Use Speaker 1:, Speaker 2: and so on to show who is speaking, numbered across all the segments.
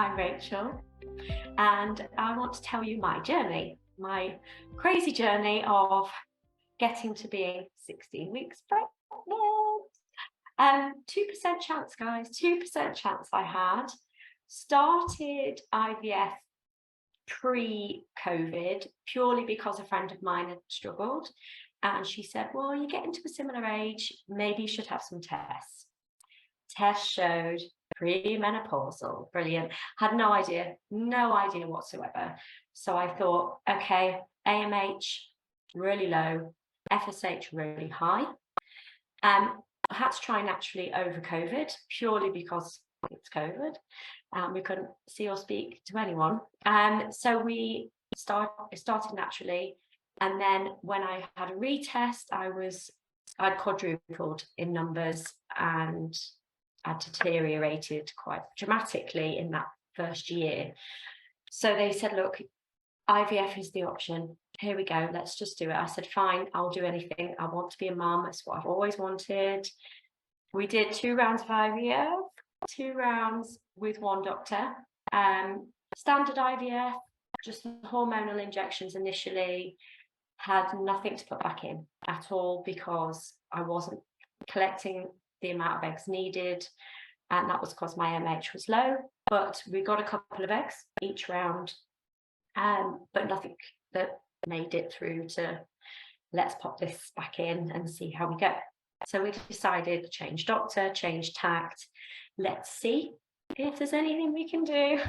Speaker 1: I'm Rachel, and I want to tell you my journey, my crazy journey of getting to being 16 weeks pregnant. 2% chance, guys, 2% chance I had. Started IVF pre-COVID purely because a friend of mine had struggled, and she said, well, you're getting to a similar age, maybe you should have some tests. Tests showed premenopausal. Brilliant. Had no idea whatsoever. So I thought, okay, AMH really low, FSH really high. I had to try naturally over COVID, purely because it's COVID. We couldn't see or speak to anyone. So we started naturally. And then when I had a retest, I'd quadrupled in numbers, and I deteriorated quite dramatically in that first year. So they said, look, IVF is the option. Here we go. Let's just do it. I said, fine, I'll do anything. I want to be a mum. It's what I've always wanted. We did 2 rounds of IVF, 2 rounds with one doctor. Standard IVF, just hormonal injections initially. Had nothing to put back in at all because I wasn't collecting the amount of eggs needed, and that was because my MH was low. But we got a couple of eggs each round, but nothing that made it through to let's pop this back in and see how we go. So we decided change doctor, change tact, let's see if there's anything we can do,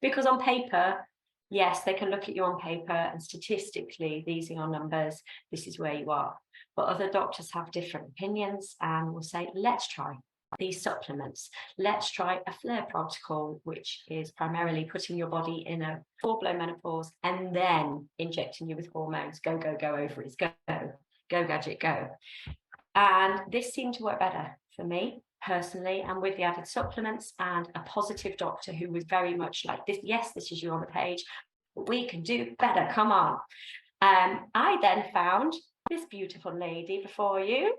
Speaker 1: because on paper, yes, they can look at you on paper and statistically, these are your numbers, this is where you are. But other doctors have different opinions and will say, let's try these supplements. Let's try a flare protocol, which is primarily putting your body in a full-blown menopause and then injecting you with hormones. Go, go, go, ovaries, go, go, gadget, go. And this seemed to work better for me personally, and with the added supplements and a positive doctor who was very much like this, yes, this is you on the page, but we can do better, come on. I then found this beautiful lady before you,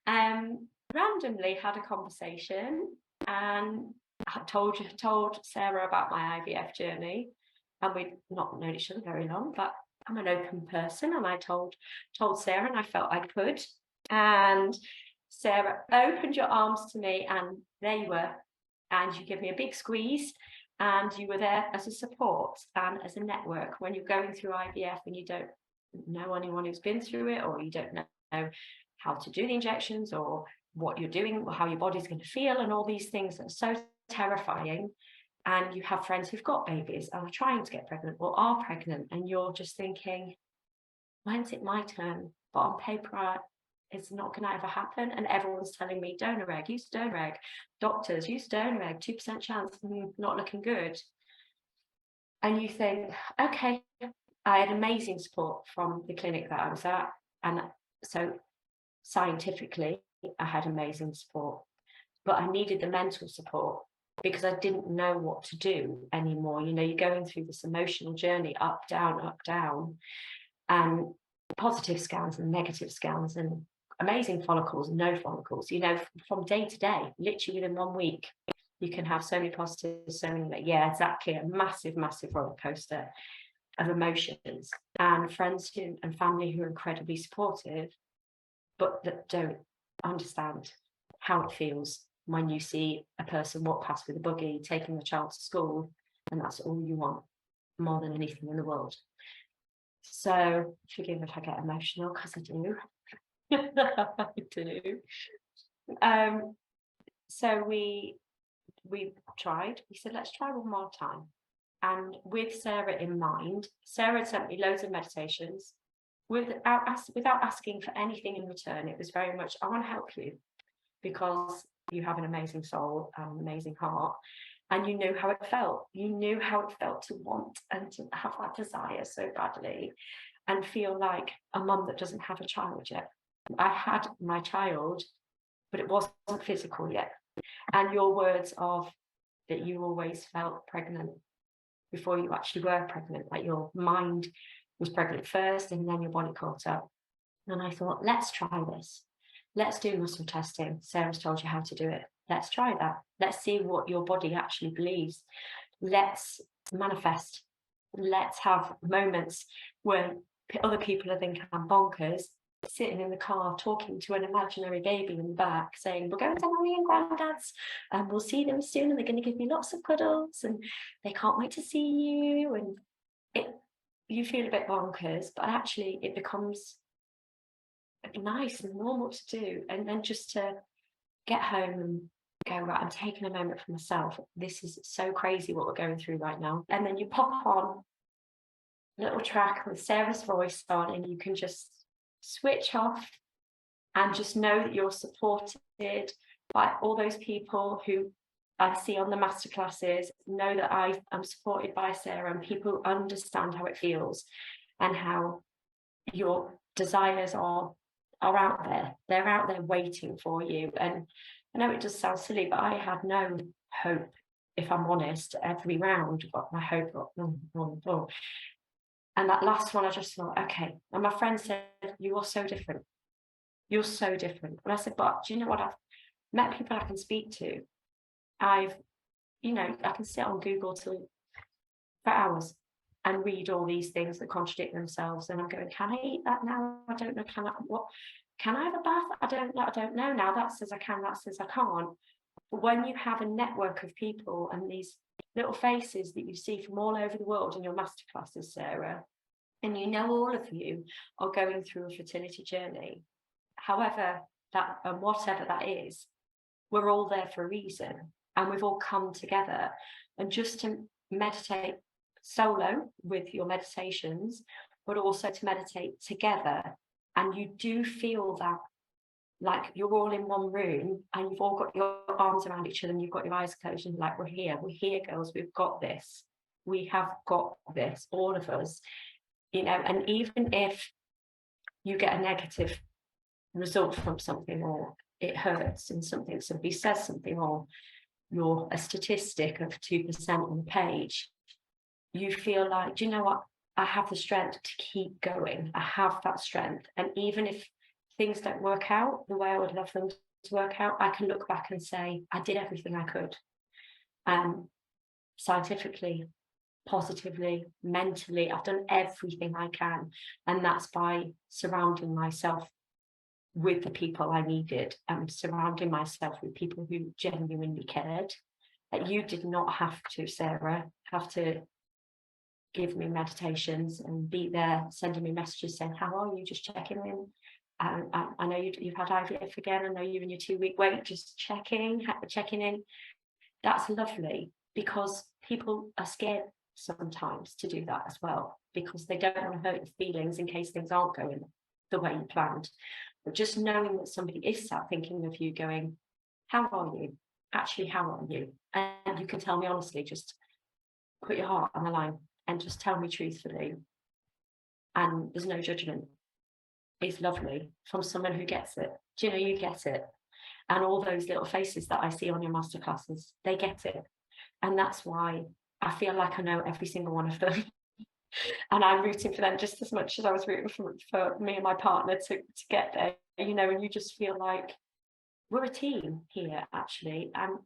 Speaker 1: randomly had a conversation, and I told Sarah about my IVF journey, and we'd not known each other very long, but I'm an open person, and I told Sarah, and I felt I could. And Sarah opened your arms to me, and there you were, and you gave me a big squeeze, and you were there as a support and as a network when you're going through IVF and you don't know anyone who's been through it, or you don't know how to do the injections or what you're doing or how your body's going to feel, and all these things that are so terrifying. And you have friends who've got babies and are trying to get pregnant or are pregnant, and you're just thinking, when's it my turn? But on paper, it's not going to ever happen, and everyone's telling me donor egg, use donor egg, doctors use donor egg, 2% chance, not looking good. And you think, okay, I had amazing support from the clinic that I was at, and so scientifically I had amazing support, but I needed the mental support because I didn't know what to do anymore. You know, you're going through this emotional journey, up, down, and positive scans and negative scans and amazing follicles, no follicles, you know, from day to day, literally within 1 week, you can have so many positives, so many, yeah, exactly, a massive roller coaster of emotions, and friends and family who are incredibly supportive, but that don't understand how it feels when you see a person walk past with a buggy, taking the child to school, and that's all you want more than anything in the world. So forgive if I get emotional, because I do. I do. So we tried. We said, let's try one more time. And with Sarah in mind, Sarah had sent me loads of meditations without asking for anything in return. It was very much, I want to help you because you have an amazing soul and an amazing heart. And you knew how it felt. You knew how it felt to want and to have that desire so badly and feel like a mum that doesn't have a child yet. I had my child, but it wasn't physical yet. And your words of that you always felt pregnant before you actually were pregnant, like your mind was pregnant first and then your body caught up. And I thought, let's try this. Let's do muscle testing. Sarah's told you how to do it. Let's try that. Let's see what your body actually believes. let's manifest. Let's have moments where other people are thinking I'm bonkers, sitting in the car talking to an imaginary baby in the back saying, we're going to Mummy and Granddad's and we'll see them soon and they're going to give me lots of cuddles and they can't wait to see you. And you feel a bit bonkers, but actually it becomes nice and normal to do. And then just to get home and go, right, I'm taking a moment for myself. This is so crazy what we're going through right now. And then you pop on a little track with Sarah's voice on and you can just switch off and just know that you're supported by all those people who I see on the masterclasses, know that I am supported by Sarah and people who understand how it feels and how your desires are out there. They're out there waiting for you. And I know it does sound silly, but I had no hope, if I'm honest, every round got my hope up. And that last one, I just thought, okay. And my friend said, you are so different. You're so different. And I said, but do you know what? I've met people I can speak to. I can sit on Google for hours and read all these things that contradict themselves. And I'm going, can I eat that now? I don't know. Can I have a bath? I don't know now. That says I can, that says I can't. But when you have a network of people and these little faces that you see from all over the world in your masterclasses, Sarah, and you know all of you are going through a fertility journey, however that and whatever that is, we're all there for a reason. And we've all come together. And just to meditate solo with your meditations, but also to meditate together. And you do feel that like you're all in one room and you've all got your arms around each other and you've got your eyes closed and like, we're here, girls, we've got this. We have got this, all of us, and even if you get a negative result from something or it hurts and somebody says something or you're a statistic of 2% on the page, you feel like, do you know what? I have the strength to keep going. I have that strength. And even if things don't work out the way I would love them to work out, I can look back and say, I did everything I could. Scientifically, positively, mentally, I've done everything I can. And that's by surrounding myself with the people I needed and surrounding myself with people who genuinely cared. That you did not have to, Sarah, have to give me meditations and be there sending me messages saying, how are you, just checking in. I know you've had IVF again, I know you're in your 2-week wait, just checking in. That's lovely, because people are scared sometimes to do that as well, because they don't want to hurt your feelings in case things aren't going the way you planned. But just knowing that somebody is sat thinking of you going, how are you? Actually, how are you? And you can tell me honestly, just put your heart on the line and just tell me truthfully. And there's no judgment. It's lovely from someone who gets it. Do you know, you get it. And all those little faces that I see on your masterclasses, they get it. And that's why I feel like I know every single one of them. And I'm rooting for them just as much as I was rooting for me and my partner to get there, and you just feel like we're a team here, actually. And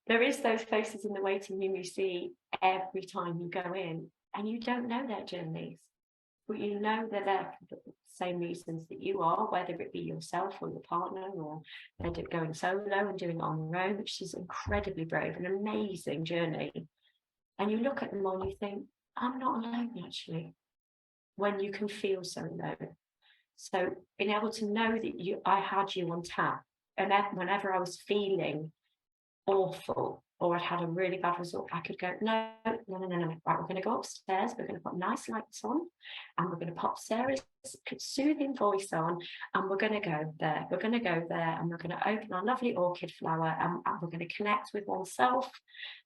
Speaker 1: there is those faces in the waiting room you see every time you go in, and you don't know their journeys, but you know they're there for the same reasons that you are, whether it be yourself or your partner, or they're going solo and doing it on their own, which is incredibly brave, an amazing journey. And you look at them all and you think, I'm not alone, actually, when you can feel so low. So being able to know that I had you on tap, and whenever I was feeling awful or I'd had a really bad result, I could go, no. Right, we're going to go upstairs, we're going to put nice lights on, and we're going to pop Sarah's soothing voice on, and we're going to go there, and we're going to open our lovely orchid flower, and we're going to connect with oneself,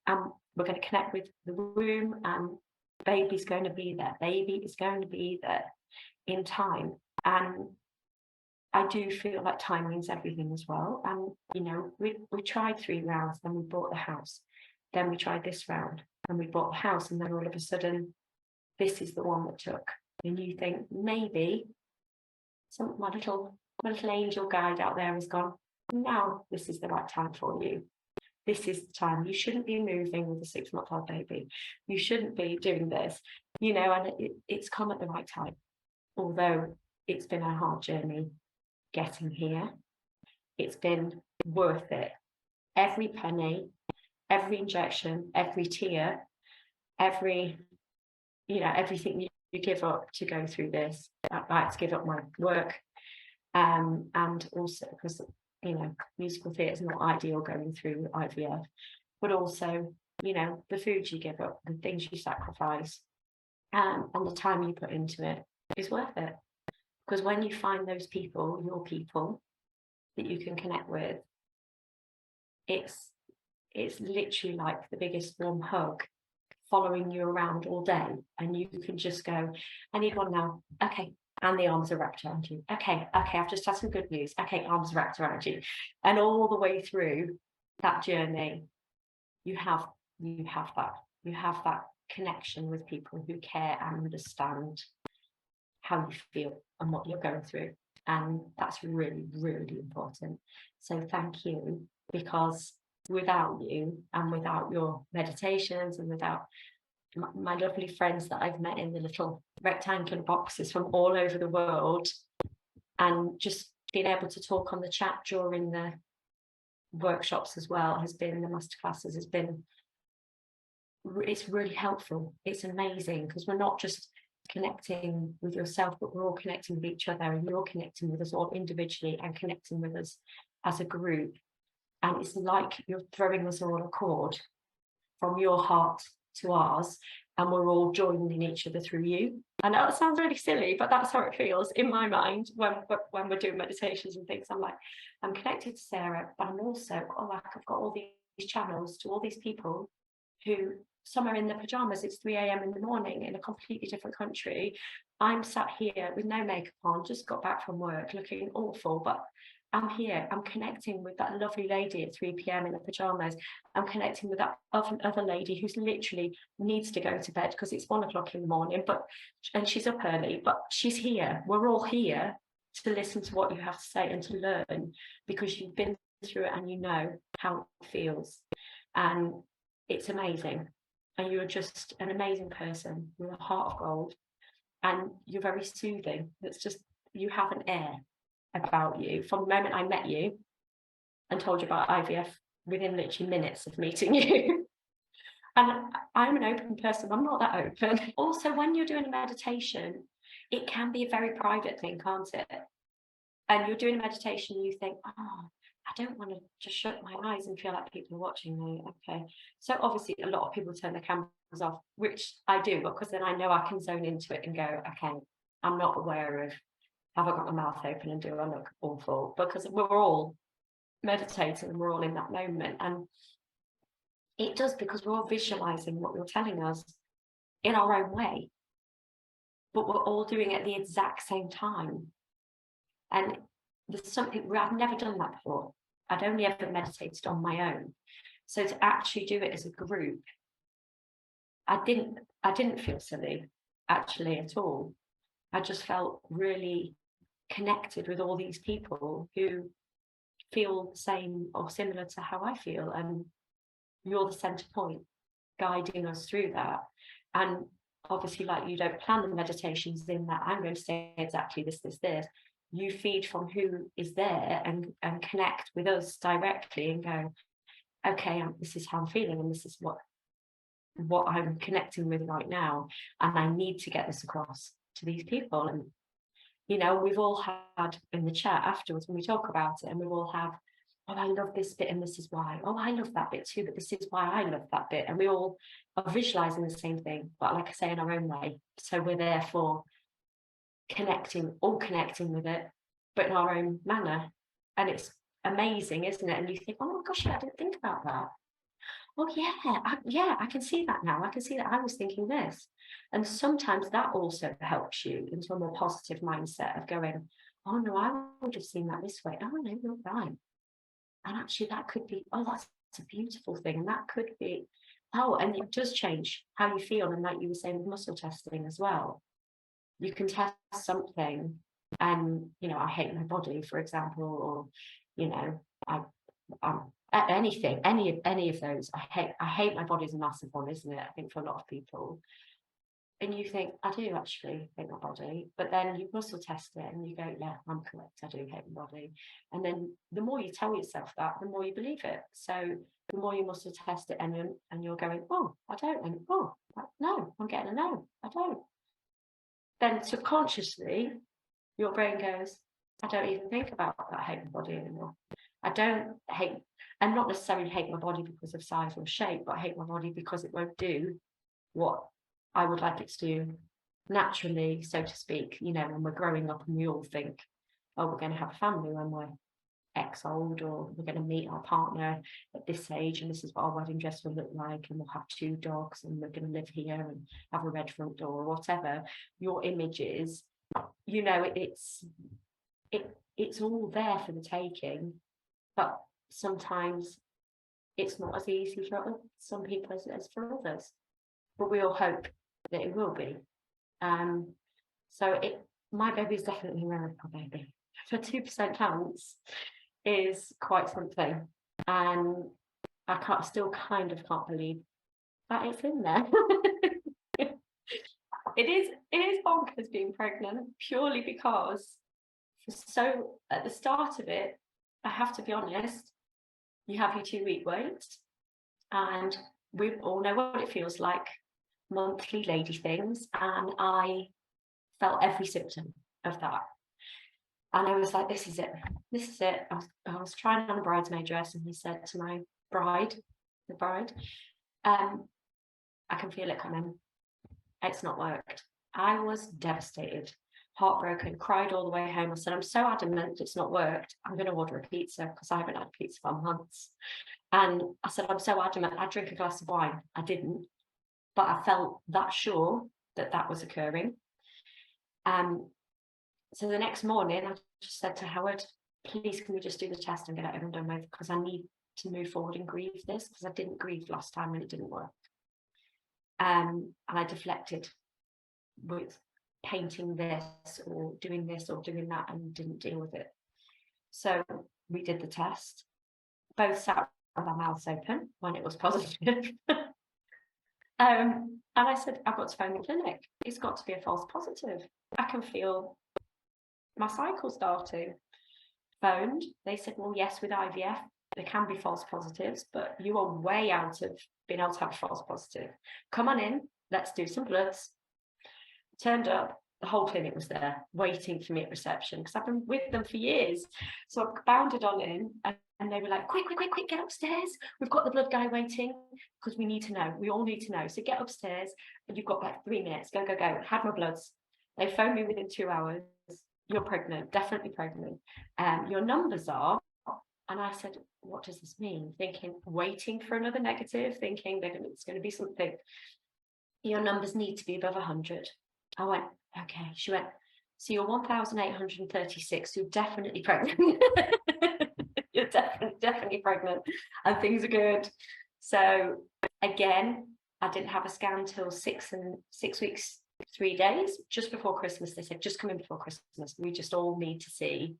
Speaker 1: and we're going to connect with the womb, and baby's going to be there. Baby is going to be there in time. And I do feel like time means everything as well. And, we tried 3 rounds, then we bought the house. Then we tried this round and we bought the house. And then all of a sudden, this is the one that took. And you think maybe my little angel guide out there has gone, now this is the right time for you. this is the time. You shouldn't be moving with a 6-month-old baby. You shouldn't be doing this, and it's come at the right time. Although it's been a hard journey getting here, it's been worth it. Every penny, every injection, every tear, everything you give up to go through this. I had to give up my work, and also because musical theatre is not ideal going through IVF, but also the food you give up, the things you sacrifice, and the time you put into it is worth it. Because when you find those people, your people, that you can connect with, it's literally like the biggest warm hug following you around all day, and you can just go, I need one now. Okay. And the arms are wrapped around you. Okay, I've just had some good news. Okay, arms wrapped around you. And all the way through that journey, you have that connection with people who care and understand how you feel and what you're going through. And that's really, really important. So thank you, because without you and without your meditations and without my lovely friends that I've met in the little rectangular boxes from all over the world, and just being able to talk on the chat during the workshops as well has been, the masterclasses has been, it's really helpful. It's amazing, because we're not just connecting with yourself, but we're all connecting with each other, and you're all connecting with us all individually and connecting with us as a group. And it's like you're throwing us all a cord from your heart to ours, and we're all joining each other through you. I know it sounds really silly, but that's how it feels in my mind when we're doing meditations and things. I'm like, I'm connected to Sarah, but I'm also, I've got all these channels to all these people who, some are in their pajamas, it's 3 a.m. in the morning in a completely different country. I'm sat here with no makeup on, just got back from work looking awful, but I'm here, I'm connecting with that lovely lady at 3 p.m. in her pajamas. I'm connecting with that other lady who's literally needs to go to bed because it's 1 o'clock in the morning, and she's up early, but she's here. We're all here to listen to what you have to say and to learn, because you've been through it and you know how it feels. And it's amazing. And you're just an amazing person with a heart of gold. And you're very soothing. It's just, you have an air about you. From the moment I met you and told you about IVF, within literally minutes of meeting you. And I'm an open person, I'm not that open. Also, when you're doing a meditation, it can be a very private thing, can't it? And you're doing a meditation, you think, I don't want to just shut my eyes and feel like people are watching me. Okay. So obviously a lot of people turn their cameras off, which I do, because then I know I can zone into it and go, okay, I'm not aware of, have I got my mouth open and do I look awful? Because we're all meditating and we're all in that moment. And it does, because we're all visualizing what you're telling us in our own way, but we're all doing it at the exact same time. And there's something, I've never done that before. I'd only ever meditated on my own. So to actually do it as a group, I didn't feel silly actually at all. I just felt really connected with all these people who feel the same or similar to how I feel, and you're the center point guiding us through that. And obviously, like, you don't plan the meditations in that I'm going to say exactly this. You feed from who is there and connect with us directly and go, okay, this is how I'm feeling, and this is what I'm connecting with right now, and I need to get this across to these people. And we've all had in the chat afterwards when we talk about it, and we all have, I love this bit and this is why. I love that bit too, but this is why I love that bit. And we all are visualizing the same thing, but like I say, in our own way. So we're therefore all connecting with it, but in our own manner. And it's amazing, isn't it? And you think, oh my gosh, I didn't think about that. Oh yeah, I can see that now. I can see that I was thinking this. And sometimes that also helps you into a more positive mindset of going, oh no, I would have seen that this way. Oh no, you're right. And actually that could be, that's a beautiful thing. And that could be, and it does change how you feel. And like you were saying with muscle testing as well, you can test something and, I hate my body, for example, or, anything, any of those. I hate my body is a massive one, isn't it? I think for a lot of people. And you think, I do actually hate my body, but then you muscle test it and you go, yeah, I'm correct, I do hate my body. And then the more you tell yourself that, the more you believe it. So the more you muscle test it, and you're going, oh, I don't, and oh, no, I'm getting a no, I don't. Then subconsciously, your brain goes, I don't even think about that, I hate my body anymore. I don't hate, and not necessarily hate my body because of size or shape, but I hate my body because it won't do what I would like it to do naturally, so to speak. You know, when we're growing up and we all think, oh, we're going to have a family when we're X old, or we're going to meet our partner at this age, and this is what our wedding dress will look like, and we'll have 2 dogs, and we're going to live here and have a red front door, or whatever your image is. You know, it's all there for the taking, but sometimes it's not as easy for some people as for others. But we all hope that it will be. So my baby is definitely a miracle baby. For 2% chance is quite something, and I still kind of can't believe that it's in there. It is bonkers being pregnant, purely because at the start of it, I have to be honest, you have your 2-week wait, and we all know what it feels like, monthly lady things, and I felt every symptom of that. And I was like, this is it. I was trying on a bridesmaid dress, and he said to my bride, I can feel it coming. It's not worked. I was devastated, heartbroken, cried all the way home. I said, I'm so adamant it's not worked, I'm going to order a pizza, because I haven't had a pizza for months. And I said, I'm so adamant, I'd drink a glass of wine. I didn't, but I felt that sure that was occurring. So the next morning, I just said to Howard, please, can we just do the test and get it over and done with, because I need to move forward and grieve this, because I didn't grieve last time and it didn't work. And I deflected with painting this or doing that, and didn't deal with it. So we did the test. Both sat with our mouths open when it was positive. And I said, I've got to phone the clinic. It's got to be a false positive. I can feel my cycle starting. Phoned. They said, well, yes, with IVF, there can be false positives, but you are way out of being able to have a false positive. Come on in, let's do some bloods. Turned up, the whole clinic was there waiting for me at reception, because I've been with them for years. So I bounded on in, and they were like, quick, get upstairs. We've got the blood guy waiting, because we need to know. We all need to know. So get upstairs, and you've got like 3 minutes. Go. Had my bloods. They phoned me within 2 hours. You're pregnant, definitely pregnant. Your numbers are, and I said, what does this mean? Thinking, waiting for another negative, thinking it's going to be something. Your numbers need to be above 100. I went, okay. She went, so you're 1,836. You're definitely pregnant. You're definitely pregnant, and things are good. So again, I didn't have a scan till 6 weeks, 3 days, just before Christmas. They said, just come in before Christmas. We just all need to see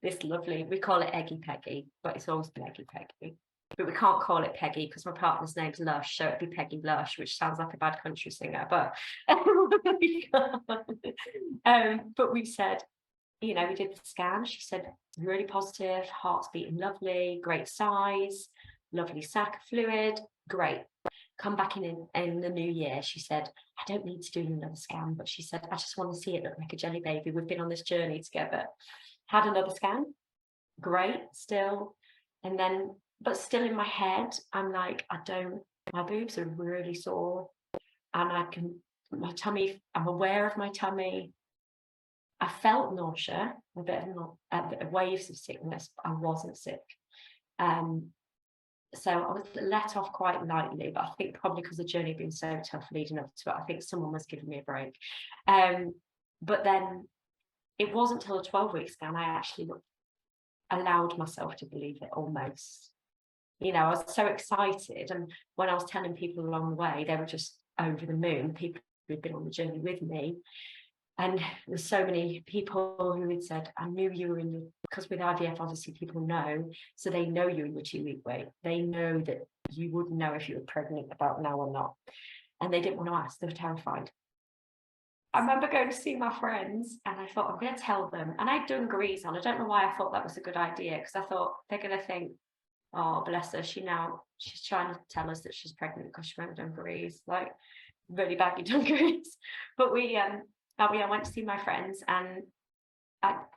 Speaker 1: this lovely, we call it Eggy Peggy, but it's always been Eggy Peggy. But we can't call it Peggy because my partner's name's Lush, so it'd be Peggy Lush, which sounds like a bad country singer, but but we said, you know, we did the scan. She said, really positive, heart's beating lovely, great size, lovely sac of fluid, great. Come back in the new year. She said, I don't need to do another scan, but she said, I just want to see it look like a jelly baby. We've been on this journey together. Had another scan, great, still. And then, but still in my head, I'm like, my boobs are really sore, and my tummy, I'm aware of my tummy. I felt nausea, a bit of waves of sickness, but I wasn't sick. So I was let off quite lightly, but I think probably because the journey had been so tough leading up to it, I think someone was giving me a break. But then it wasn't until a 12-week scan I actually allowed myself to believe it almost. You know, I was so excited, and when I was telling people along the way, they were just over the moon, people who'd been on the journey with me. And there's so many people who had said, I knew you were in your, because with IVF, obviously people know, so they know you're in your 2-week weight. They know that you wouldn't know if you were pregnant about now or not. And they didn't want to ask, they were terrified. I remember going to see my friends and I thought, I'm going to tell them. And I'd done Grease on. I don't know why I thought that was a good idea, because I thought they're going to think, oh, bless her, she's trying to tell us that she's pregnant because she went done Grease, like really baggy dungarees. But I went to see my friends, and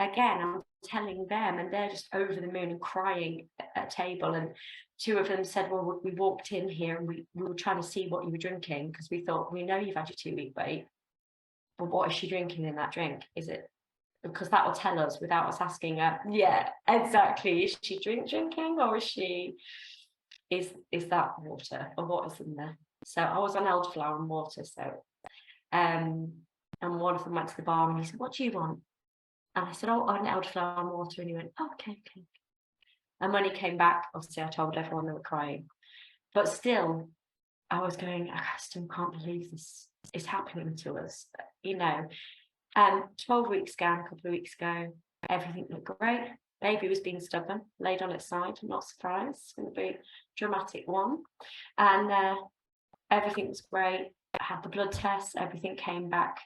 Speaker 1: again, I'm telling them, and they're just over the moon and crying at a table. And two of them said, well, we walked in here and we were trying to see what you were drinking, because we thought, we know you've had your 2-week wait, but what is she drinking in that drink? Is it, because that will tell us without us asking her. Yeah, exactly. Is she drinking, or is that water, or what is in there? So I was on elderflower and water. So and one of them went to the bar and he said, what do you want? And I said, oh, I want elderflower and water. And he went, oh, okay. And when he came back, obviously I told everyone they were crying. But still, I was going, I still can't believe this is happening to us, 12-week scan a couple of weeks ago, everything looked great. Baby was being stubborn, laid on its side, I'm not surprised, it's going to be a dramatic one. And everything was great. I had the blood tests, everything came back,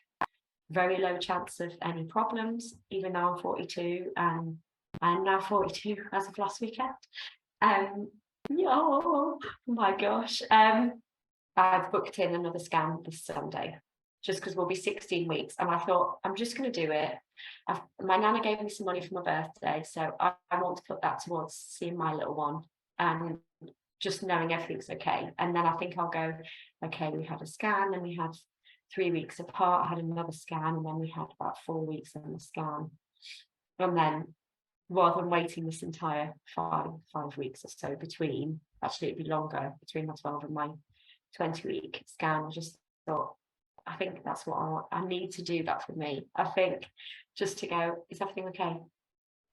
Speaker 1: very low chance of any problems, even though I'm 42, and I'm now 42 as of last weekend. Oh my gosh. I've booked in another scan this Sunday, just because we'll be 16 weeks. And I thought, I'm just going to do it. My nana gave me some money for my birthday, so I want to put that towards seeing my little one and just knowing everything's okay. And then I think I'll go, okay, we had a scan, and we had 3 weeks apart, I had another scan, and then we had about 4 weeks on the scan. And then rather than waiting this entire five weeks or so between, actually it'd be longer, between my 12 and my 20-week scan, I just thought, I think that's what I need to do that for me. I think just to go, is everything okay?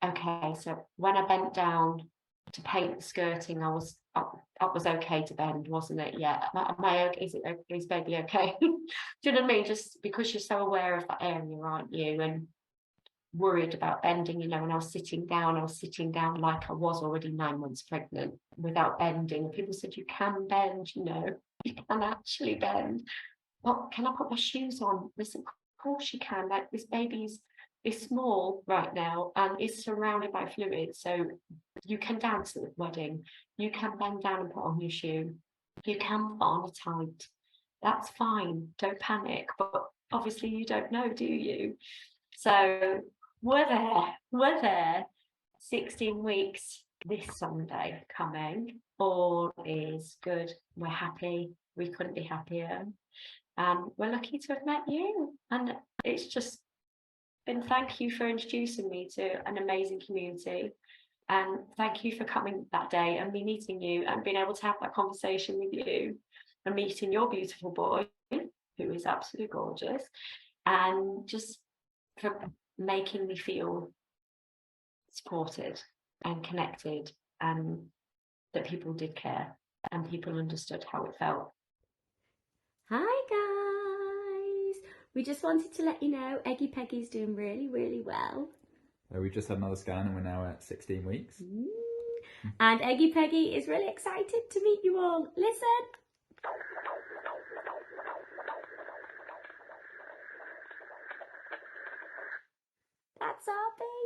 Speaker 1: Okay, so when I bent down to paint the skirting, I was okay to bend, wasn't it? Yeah. Am I okay? Is baby okay? Do you know what I mean? Just because you're so aware of that area, aren't you? And worried about bending, when I was sitting down like I was already 9 months pregnant without bending. People said, you can bend, you can actually bend. Well, can I put my shoes on? Listen, of course you can. Like, this baby is small right now and is surrounded by fluid, so you can dance at the wedding, you can bend down and put on your shoe, you can put on a tight. That's fine, don't panic. But obviously you don't know, do you? So we're there 16 weeks this Sunday coming. All is good, we're happy, we couldn't be happier, and we're lucky to have met you. And it's just been, thank you for introducing me to an amazing community, and thank you for coming that day and me meeting you and being able to have that conversation with you and meeting your beautiful boy, who is absolutely gorgeous, and just for making me feel supported and connected, and that people did care and people understood how it felt.
Speaker 2: Hi guys! We just wanted to let you know Eggy Peggy's doing really, really well.
Speaker 3: We just had another scan and we're now at 16 weeks.
Speaker 2: And Eggy Peggy is really excited to meet you all. Listen! That's our baby!